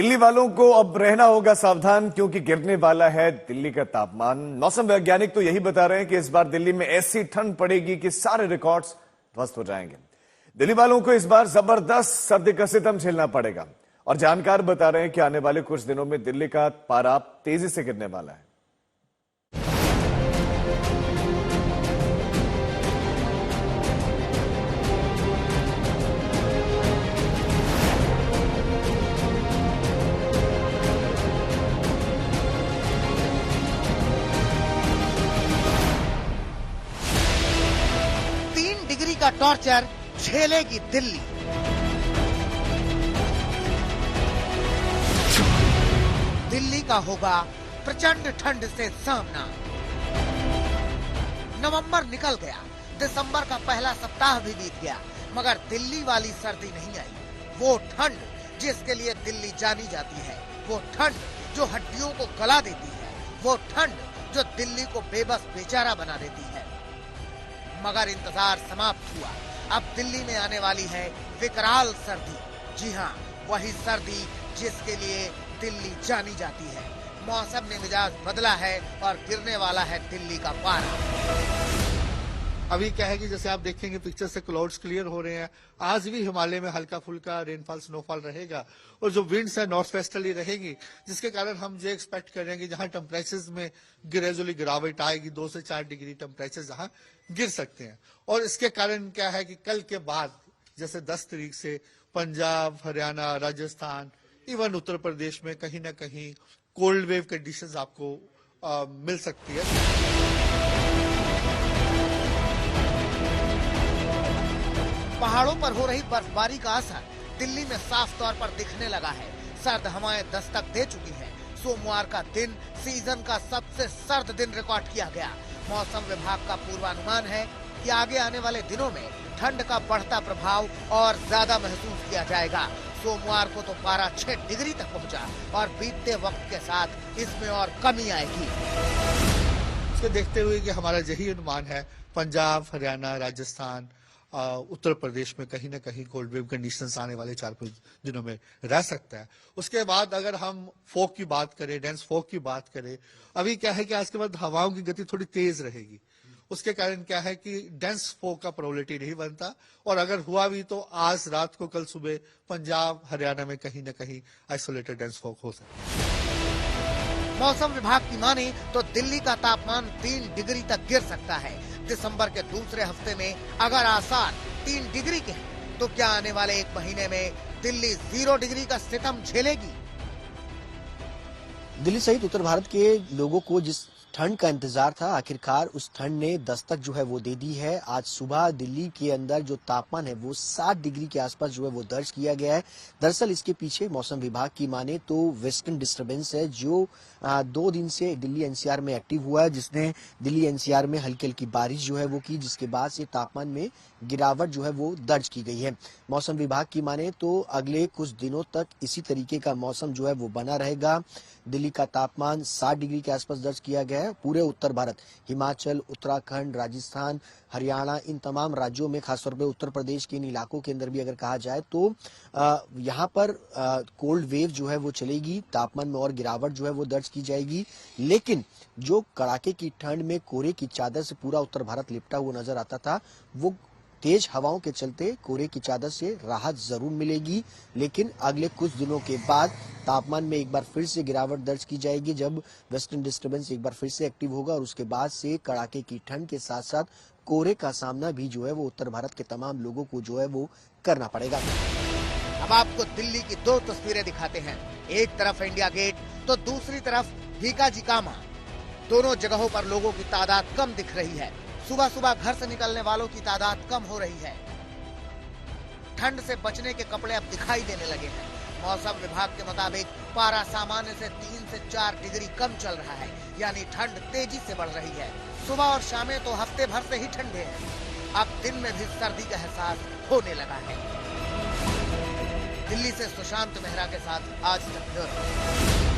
दिल्ली वालों को अब रहना होगा सावधान क्योंकि गिरने वाला है दिल्ली का तापमान। मौसम वैज्ञानिक तो यही बता रहे हैं कि इस बार दिल्ली में ऐसी ठंड पड़ेगी कि सारे रिकॉर्ड्स ध्वस्त हो जाएंगे। दिल्ली वालों को इस बार जबरदस्त सर्दी का सितम झेलना पड़ेगा और जानकार बता रहे हैं कि आने वाले कुछ दिनों में दिल्ली का पारा तेजी से गिरने वाला है। का टॉर्चर झेलेगी दिल्ली। दिल्ली का होगा प्रचंड ठंड से सामना। नवंबर निकल गया, दिसंबर का पहला सप्ताह भी बीत गया, मगर दिल्ली वाली सर्दी नहीं आई। वो ठंड जिसके लिए दिल्ली जानी जाती है, वो ठंड जो हड्डियों को गला देती है, वो ठंड जो दिल्ली को बेबस बेचारा बना देती है। मगर इंतजार समाप्त हुआ। अब दिल्ली में आने वाली है विकराल सर्दी। जी हाँ, वही सर्दी जिसके लिए दिल्ली जानी जाती है। मौसम ने मिजाज बदला है और गिरने वाला है दिल्ली का पारा। अभी क्या है कि जैसे आप देखेंगे पिक्चर से क्लाउड्स क्लियर हो रहे हैं। आज भी हिमालय में हल्का फुल्का रेनफॉल स्नोफॉल रहेगा और जो विंड्स है नॉर्थ वेस्टर्ली रहेगी, जिसके कारण हम ये एक्सपेक्ट कर रहे हैं कि जहां टेम्परेचर्स में ग्रेजुअली गिरावट आएगी, 2 से 4 डिग्री टेम्परेचर जहां गिर सकते हैं। और इसके कारण क्या है कि कल के बाद जैसे 10 तारीख से पंजाब, हरियाणा, राजस्थान, इवन उत्तर प्रदेश में कहीं ना कहीं कोल्ड वेव कंडीशंस आपको मिल सकती है। पहाड़ों पर हो रही बर्फबारी का असर दिल्ली में साफ तौर पर दिखने लगा है। सर्द हवाएं दस्तक दे चुकी हैं। सोमवार का दिन सीजन का सबसे सर्द दिन रिकॉर्ड किया गया। मौसम विभाग का पूर्वानुमान है कि आगे आने वाले दिनों में ठंड का बढ़ता प्रभाव और ज्यादा महसूस किया जाएगा। सोमवार को तो पारा 6 डिग्री तक पहुंचा और बीतते वक्त के साथ इसमें और कमी आएगी। इसको देखते हुए कि हमारा यही अनुमान है, पंजाब, हरियाणा, राजस्थान, उत्तर प्रदेश में कहीं ना कहीं कोल्ड वेव कंडीशंस आने वाले 4-5 दिनों में रह सकता है। उसके बाद अगर हम फॉग की बात करें, डेंस फॉग की बात करें, अभी क्या है कि आज के बाद हवाओं की गति थोड़ी तेज रहेगी। उसके कारण क्या है कि डेंस फॉग का प्रोबेबिलिटी नहीं बनता और अगर हुआ भी तो आज रात को, कल सुबह पंजाब, हरियाणा में कहीं ना कहीं आइसोलेटेड डेंस फॉग हो सकता है। मौसम विभाग की माने तो दिल्ली का तापमान 3 डिग्री तक गिर सकता है। दिसंबर के दूसरे हफ्ते में अगर आसार 3 डिग्री के हैं, तो क्या आने वाले 1 महीने में दिल्ली 0 डिग्री का सितम झेलेगी? दिल्ली सहित उत्तर भारत के लोगों को जिस ठंड का इंतजार था, आखिरकार उस ठंड ने दस्तक जो है वो दे दी है। आज सुबह दिल्ली के अंदर जो तापमान है वो 7 डिग्री के आसपास जो है वो दर्ज किया गया है। दरअसल इसके पीछे मौसम विभाग की माने तो वेस्टर्न डिस्टर्बेंस है जो 2 दिन से दिल्ली एनसीआर में एक्टिव हुआ है, जिसने दिल्ली एनसीआर में हल्की हल्की बारिश जो है वो की, जिसके बाद से तापमान में गिरावट जो है वो दर्ज की गई है। मौसम विभाग की माने तो अगले कुछ दिनों तक इसी तरीके का मौसम जो है वो बना रहेगा। दिल्ली का तापमान 7 डिग्री के आसपास दर्ज किया गया है। पूरे उत्तर भारत, हिमाचल, उत्तराखंड, राजस्थान, हरियाणा, इन तमाम राज्यों में, खासतौर पे उत्तर प्रदेश के इन इलाकों के अंदर भी अगर कहा जाए तो यहाँ पर कोल्ड वेव जो है वो चलेगी, तापमान में और गिरावट जो है वो दर्ज की जाएगी। लेकिन जो कड़ाके की ठंड में कोहरे की चादर से पूरा उत्तर भारत लिपटा हुआ नजर आता था, वो तेज हवाओं के चलते कोहरे की चादर से राहत जरूर मिलेगी। लेकिन अगले कुछ दिनों के बाद तापमान में एक बार फिर से गिरावट दर्ज की जाएगी, जब वेस्टर्न डिस्टर्बेंस एक बार फिर से एक्टिव होगा और उसके बाद से कड़ाके की ठंड के साथ साथ कोहरे का सामना भी जो है वो उत्तर भारत के तमाम लोगों को जो है वो करना पड़ेगा। अब आपको दिल्ली की 2 तस्वीरें दिखाते हैं। एक तरफ इंडिया गेट तो दूसरी तरफ भीकाजी कामा। दोनों जगहों पर लोगों की तादाद कम दिख रही है। सुबह सुबह घर से निकलने वालों की तादाद कम हो रही है। ठंड से बचने के कपड़े अब दिखाई देने लगे हैं। मौसम विभाग के मुताबिक पारा सामान्य से 3 से 4 डिग्री कम चल रहा है, यानी ठंड तेजी से बढ़ रही है। सुबह और शामें तो हफ्ते भर से ही ठंडे हैं। अब दिन में भी सर्दी का एहसास होने लगा है। दिल्ली से सुशांत मेहरा के साथ आज तक ब्यूरो।